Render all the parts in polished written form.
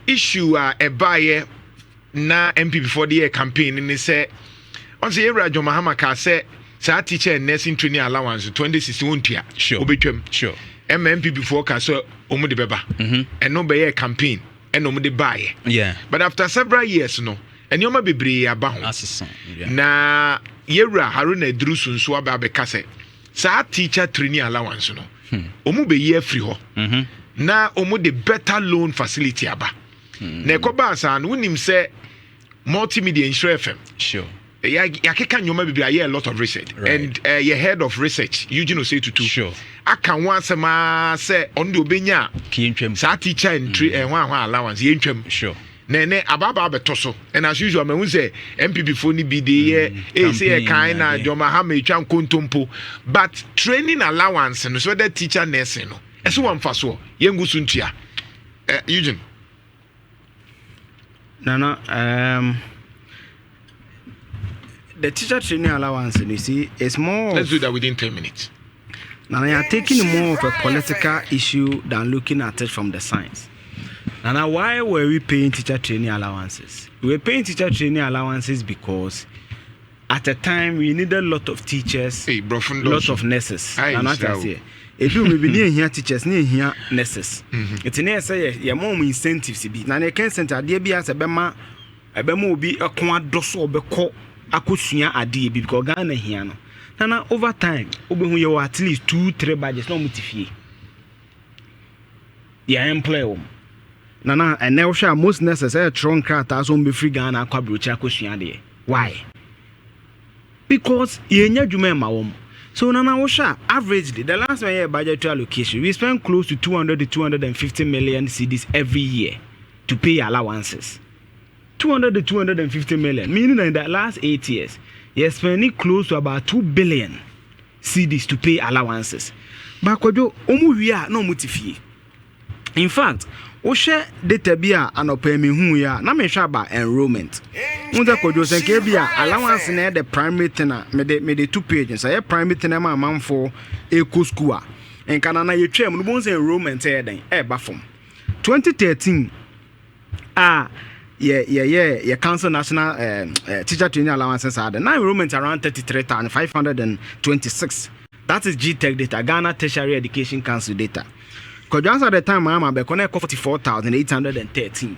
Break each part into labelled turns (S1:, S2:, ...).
S1: issue a buyer na MP before the campaign and they say on the area John Mahama ka say teacher and nursing training allowance 2016
S2: sure sure
S1: MP before ka so omo de beba and no be campaign and omo de buy but after several years no and you be bebre aba ho na yewra Haruna Edrusu nso aba be ka say teacher training allowance no omo be year free ho na omo de better loan facility aba na ekoba asa no unim say multimedia insure FM
S2: sure
S1: ya keka nyoma bibia a lot of research and your head of research Eugene say to
S2: sure
S1: aka once ma say on the obenya sa teacher entry and one allowance ye ntwam
S2: sure
S1: ne ababa beto so and as usual me say MP before ni bi dey say e kind na Joma ha me twa nkontompo but training allowance no so that teacher nursing no eso wan fa so ye ngusu ntua Eugene
S3: Nana the teacher training allowance, you see, is more.
S1: Let's do that within 10 minutes.
S3: Now, you are taking more of a political issue than looking at it from the science. Now, why were we paying teacher training allowances? We were paying teacher training allowances because at the time we needed a lot of teachers, a lot of nurses. And what I say, if you be near here teachers, near here nurses, it's near say your mom incentives. Now, they can't send a DB as a bema, will be a quad dosso be called. Akusua ade bi because Ghana here no na over time obehu you at least 2-3 budgets no mutifie ya employ na and now share most necessary trunk crata so be free Ghana akwa brocha akusua de why because yenya dwuma ma wom so na wo sha averagely the last 1 year budgetary allocation we spend close to 200 to 250 million cedis every year to pay allowances 200 to 250 million, meaning in the last 8 years, you're spending close to about 2 billion cedis to pay allowances. But kojo omu wia no mutifie. In fact, o share data bia anope me hu ya na me hwa ba enrollment. Unza kojo senke bia allowance na the primary tenor me de 2 pages. So primary tenor ma manfo eco school. En kana na yetwa mu no bon enrollment e den e ba from 2013 yeah, Council National Teacher Training Allowances are the now enrollment around 33,526. That is GTEC data, Ghana Tertiary Education Council data. Because at the time, I'm be connect 44,813.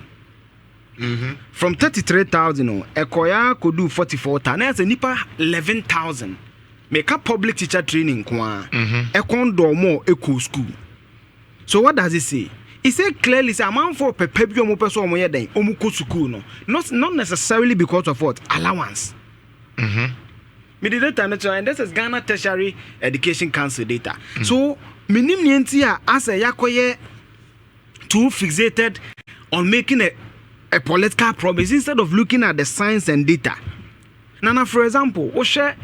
S3: From 33,000, Ekoya could do 44,000. That's a nipa 11,000. Make up public teacher training, Ekon do more eco school. So what does it say? He said clearly, say amount for perpetual mo person mo yeden omuko school no. Not necessarily because of what allowance. Me the data natural and this is Ghana Tertiary Education Council data. So minim nienti a as a yakoye too fixated on making a political promise instead of looking at the science and data. Now for example, we share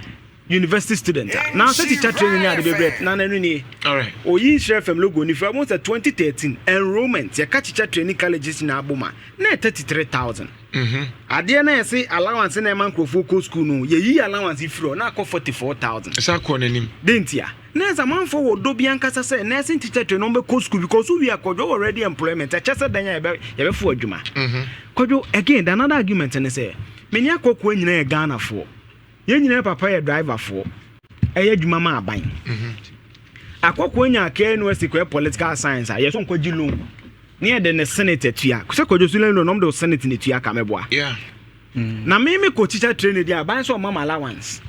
S3: university student. Now say teacher training at the bread. Now all right. O yi share from logo ni from 2013 enrollment. Ya teacher training colleges in Aboma. Na 33,000. Ade na say allowance na man crofo school no. Ye allowance ifro na ko 44,000.
S1: Esa ko nanim.
S3: Dentia. Na za man for do bi ankasa say nursing teacher training no be school because we are kojo already employment. I just said dan ya be fo adwuma. Kojo again another argument na say many akoko nyina e Ghana for. Yenyina papa ye driver for eye dwuma ma aban akoko nya aka university ko political science a yeso nkogi loan ne de ne senate tua ko se kojo sulen no do senate ne tua ka meboa na me ko teacher training dia aban so mama allowance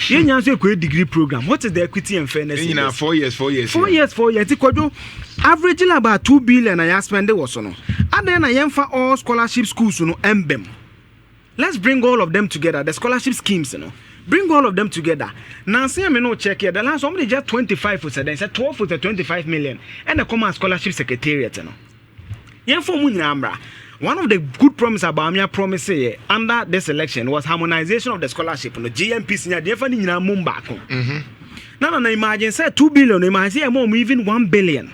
S3: yenya so ko degree program what is the equity and fairness
S1: yenyina 4 years
S3: ti kojo average about 2 billion na ya spend was no aden na yemfa all scholarship schools no embem. Let's bring all of them together. The scholarship schemes, bring all of them together. Now, see, I'm no check here. The last somebody just 25 was then said 12 was 25 million, and the common scholarship secretariat. One of the good promises about me promise under this election was harmonization of the scholarship. The GMP senior definitely Mumba. Now, imagine say 2 billion. Imagine more even 1 billion.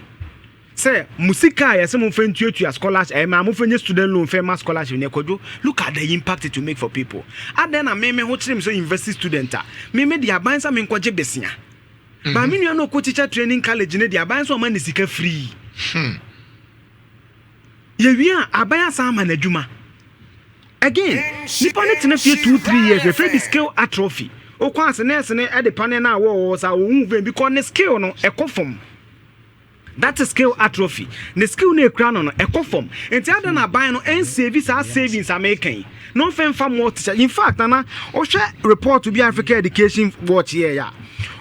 S3: Say musika ya se mo fentuo to scholarship ma mo fenye student loan fe ma scholarship ne kojo look at the impact it will make for people aden na me ho kire so university student me the abansa me nkoje besia ba me nua no ko teacher training college ne the abansa o ma ne sika free Yewia abaya sama na adwuma. Again, nipa ne tena fie 2-3 years, we free the skill atrophy. O kwa se nurse ne e de pane na wo sa wo move because ne skill no ekofom. That is skill atrophy. The skill no ekra no ekofom. Enti ada na ban no en savings American. No femfa more teacher. In fact, na o hwe report to be Africa Education Watch here ya.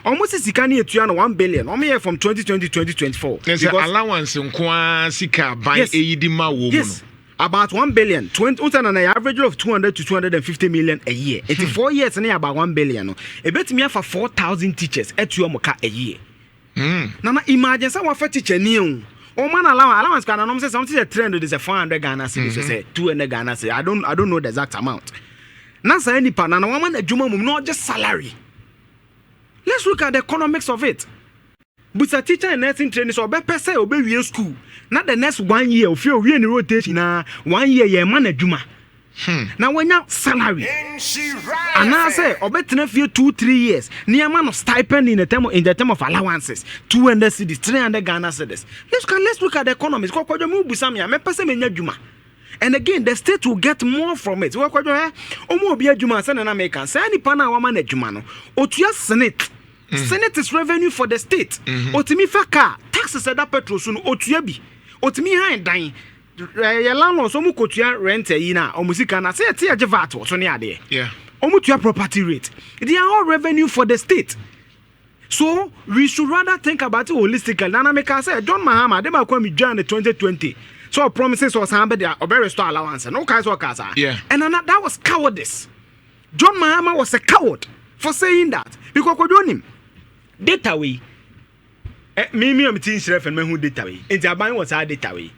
S3: Almost sika na etua no 1 billion. O me from 2020 to 2024.
S1: Because allowance nko sika ban eyidi ma wo mu no.
S3: About 1 billion. 20 an average of 200 to 250 million a year. 84 years and about 1 billion. A bet me for 4,000 teachers at your moka a year. Nana imagine someone for teacher new. Oh man, allowance can I say something a trend is a 400 Ghana cedis, say 200 Ghana cedis. I don't know the exact amount. Nasa any pan and a woman a juma not just salary. Let's look at the economics of it. But a teacher and nursing training so be per se obey school. Not the next 1 year if you in rotation na 1 year ye man adwuma. Now when you salary. And I say obetena few 2-3 years. Near man of stipend in the term of allowances. 200 cedis, 300 Ghana cedis. Let's look at the economics. Ko kwajo mu busamia me pese menya adwuma. And again the state will get more from it. Wo kwajo omo obi adwuma say na make kan say ni pa na wa man adwuma no. Otua senate. Senate is revenue for the state. Otimi fa car taxes that petrol so no otua bi. Otimi han dan ya landlord so mu kotua rent yi na omusika na say tie vat so ne ade.
S1: Yeah.
S3: Omutua property rate. They are all revenue for the state. So we should rather think about it holistically. Nana make say John Mahama dem akwa mi Jan 2020. So promises was hambe there obe restore allowance. No kai so kasa.
S1: Yeah.
S3: And that was cowardice. John Mahama was a coward for saying that. Because ko jonim data we me am tin shiref and who data we enti aban was our data we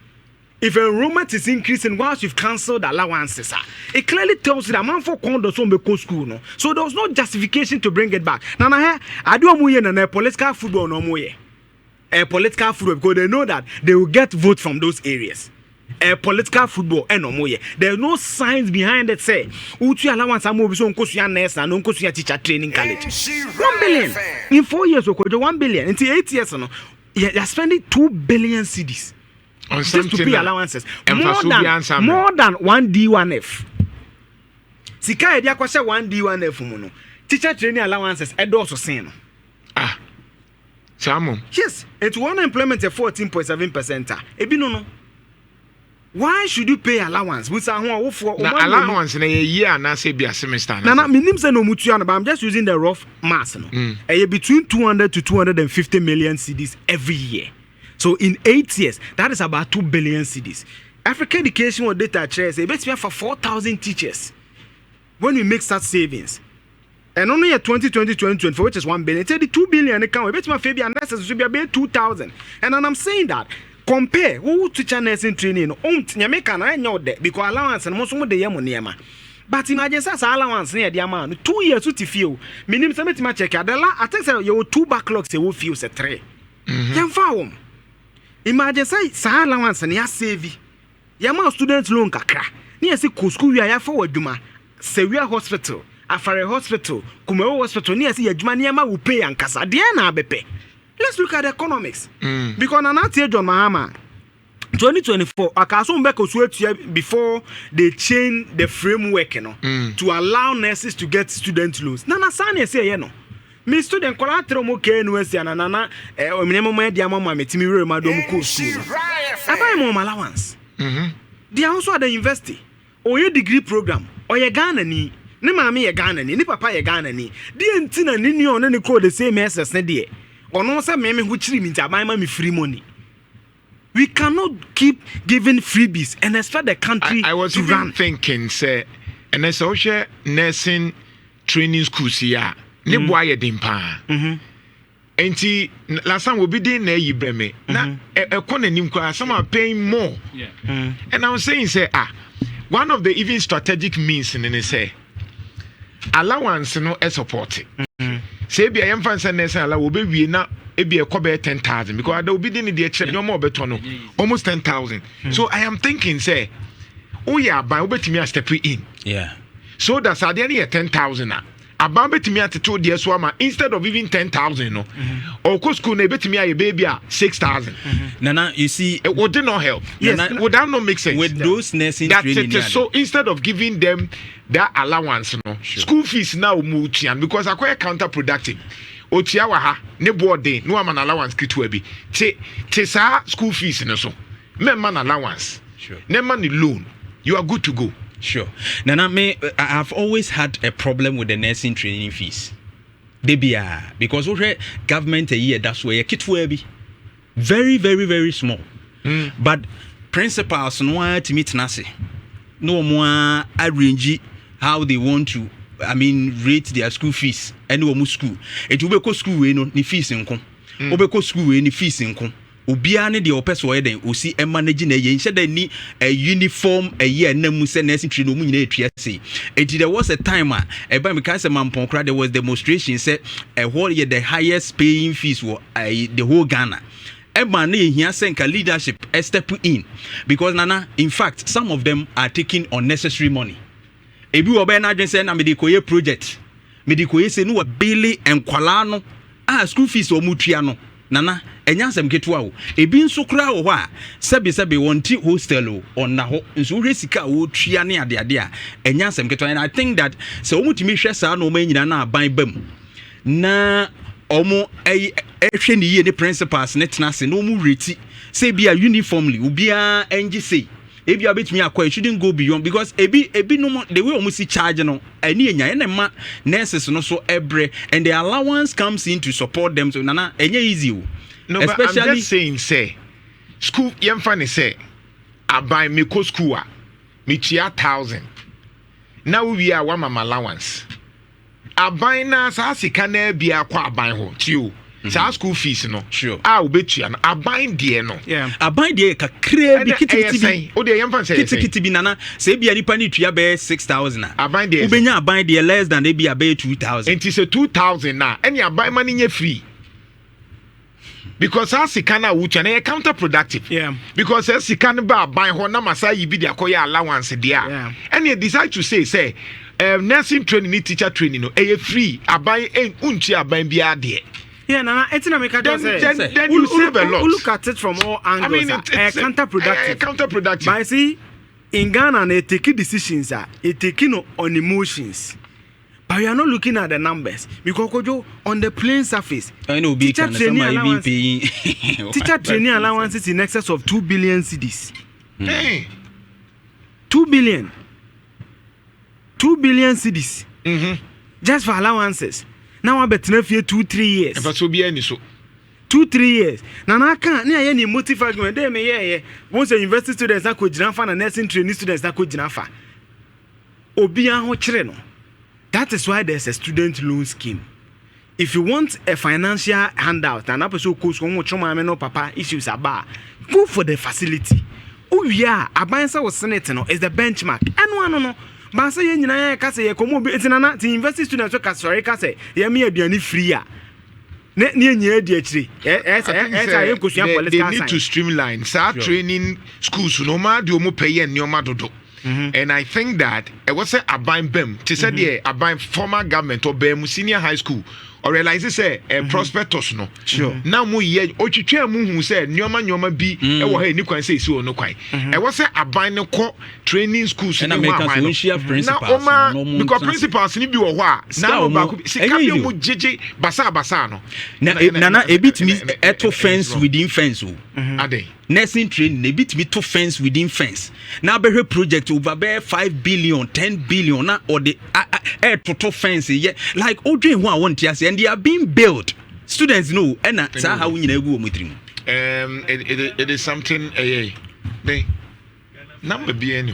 S3: if enrollment is increasing whilst you've cancelled allowances it clearly tells you that man for condo so be school no so there was no justification to bring it back now I do amuye na political football no moye political football because they know that they will get vote from those areas political football no moye there's no science behind it say utu allowance amobi so nkosu nurse na nkosu teacher training college 1 billion in 4 years okojo 1 billion until 8 years no you're spending 2 billion cedis
S1: on
S3: just to pay allowances more than 1D1F sika e dia kwase 1D1F mu no teacher training allowances edo so sen no
S1: Samo
S3: yes it one employment at 14.7% ebi no why should you pay allowance with
S1: allowance na year na say be a semester
S3: na minim say no mutua no but I'm just using the rough math no between 200 to 250 million cedis every year. So in 8 years, that is about 2 billion cedis. African Education or data shares, they bet for 4,000 teachers when we make such savings. And only at 2020-2024, which is 1 billion, 2 billion account, we bet my Fabian analysis should be about 2,000. And then I'm saying that compare who teacher nursing training, Nyameka na enyo de because allowance and most of the yamo niema. But imagine such allowance near the amount 2 years to feel. Minim summit ma check adela. I think say you 2 backlogs you will feel say 3. Yan fa imagine say allowance na save. Yama student loan kakra. Ni esi ko school wi aya for adwuma. Sewia hospital, Afare hospital, Kumewo hospital ni esi adwuma ni yama will pay ankasa. De na abepe. Let's look at the economics. Because na John Mahama 2024 akaso mbeko suetu before they change the framework to allow nurses to get student loans. Nana sane say no. Me student collateral mo KNUS and nana minimum media mama metimi we ma do mo ko school. Abai mo allowance. They also at the university. Oye degree program. Oye Ghana ni. Ne maame ye Ghana ni, ne papa ye Ghana ni. Di entina ni ni on ne ko the same SS ne de. Ono say me hu chiri mi nti abai ma me free money. We cannot keep giving freebies and expect the country
S1: I was
S3: to
S1: even
S3: run.
S1: Thinking, say, and I saw nursing training schools here. Ne boy dimpa. Enti last time we be doing na yibreme. Na ekona nim kwa some are paying more.
S2: Yeah.
S1: And I was saying, say, one of the even strategic means in say allowance no support. Say be I am fancy nursing allow will be na ebi ekobe 10,000 because there will be the check no more better no almost 10,000. So I am thinking say oh yeah by obetimi step in.
S2: Yeah.
S1: So that's at the 10,000 aban betimi ateto de so ama instead of even 10,000 no or ko school na betimi aye baby 6,000
S3: Nana you see
S1: it would not help. Yes, would that not make sense
S3: with those nursing training?
S1: So instead of giving them that allowance school fees now move because akwa counterproductive otia wa ha ne boarding no am an allowance kitu bi te sa school fees no so me man allowance ne man loan you are good to go.
S3: Sure. Nana, I've always had a problem with the nursing training fees. They be because we government a year that's where kit will be very, very, very small. But principals no to meet nasi. No more arrange how they want to rate their school fees. And no more school. It will be school we no ni fees inko. Obeko school we ni fees inko. Obia ne de opese wo den osi e manage na ye nhyɛ da ni a uniform a year na mu se nursing training mu nyina etua se enti there was a time e ba me kan se mampon kra there was demonstration say whole year the highest paying fees were the whole Ghana e ma na ehia se nka leadership step in because nana in fact some of them are taking unnecessary money ebi wo be na adwen se na me de koye project me de koye se no wa bele enkwala no school fees o mu tua no nana enyasem ketua wo ebi nso kra wo ho a sebe wonti hostel o onna ho nso hwe sika wo tua ne ade a enyasem ketua and I think that se omutimi hwe saa no ma nyina na aban bam na omo ehwe ne ye ne principals ne tenase no mu reti se bia uniformly obia engi sei ebi abetumi akwa it shouldn't go beyond because ebi no the way omo si charge no ani enya ene ma nurses no so ebre and the allowance comes in to support them so nana enye easy o.
S1: No, especially, but I'm just saying, say, school, young funny say, I buy me co school, me 1,000. Now we are one mama allowance. I buy now, so I see can be a quite buy home to you. So school fees, no. Sure. I'll bet you, and I buy dear, no.
S3: Yeah. I buy dear, a crave, kitty,
S1: oh, the young fan say,
S3: kitty, banana, say be a nipani to your 6,000.
S1: I buy dear,
S3: Ubenya buy dear less than they be a bay 2,000.
S1: And it's a 2,000 now, and you buy money in free. Because as sikana wucha na counterproductive.
S3: Yeah.
S1: Because as sikana buy ho na masa yibi dia koya allowance dia.
S3: Yeah.
S1: And you decide to say nursing training teacher training no free abai unchi abai bia de.
S3: Yeah, Nana, etina make
S1: then you save a lot.
S3: Look at it from all angles. I mean, it's counterproductive.
S1: Counterproductive.
S3: But I see in Ghana they take decisions it taking on emotions. But we are not looking at the numbers because on the plain surface, I know teacher training allowance, teacher training allowances in excess of 2 billion cedis. 2 billion cedis. Just for allowances. Now I bet 2-3 years.
S1: But so be any so.
S3: 2-3 years. Now I can't near any motive argument. They may once a university students that could jinafa and nursing training students that could jinafa. Obian ho chire no. That is why there's a student loan scheme. If you want a financial handout, and episode course no papa issues about, go for the facility. Oh yeah, Abansa was Senate no is the benchmark. And no. But say you know, kase komo it's an the university students so sorry kase ye me aduani free a. Ne nye di achiri.
S1: They need to streamline. Start training schools no ma di omo pay and nyoma dodo. And I think that it was a Abine Bem. She said, yeah, Abine former government or Bem senior high school or realize say a prospectus no.
S3: Sure.
S1: Now mu ye ochiche mu who said nyoma bi e wo ha ni kwan say so no kwan. E was say Abine ko training schools
S3: and American principals.
S1: Now because principals ni bi wo ho a now ba ko sika bi mu jeje basa no.
S3: Nana a bit me eto fence within fence o.
S1: Ade.
S3: Nursing training a bit me to fence within fence. Now be project over 5 billion, 10 billion na or the total fence like Odre who I want to and they are being built. Students know and that's how we go with
S1: it is something number be any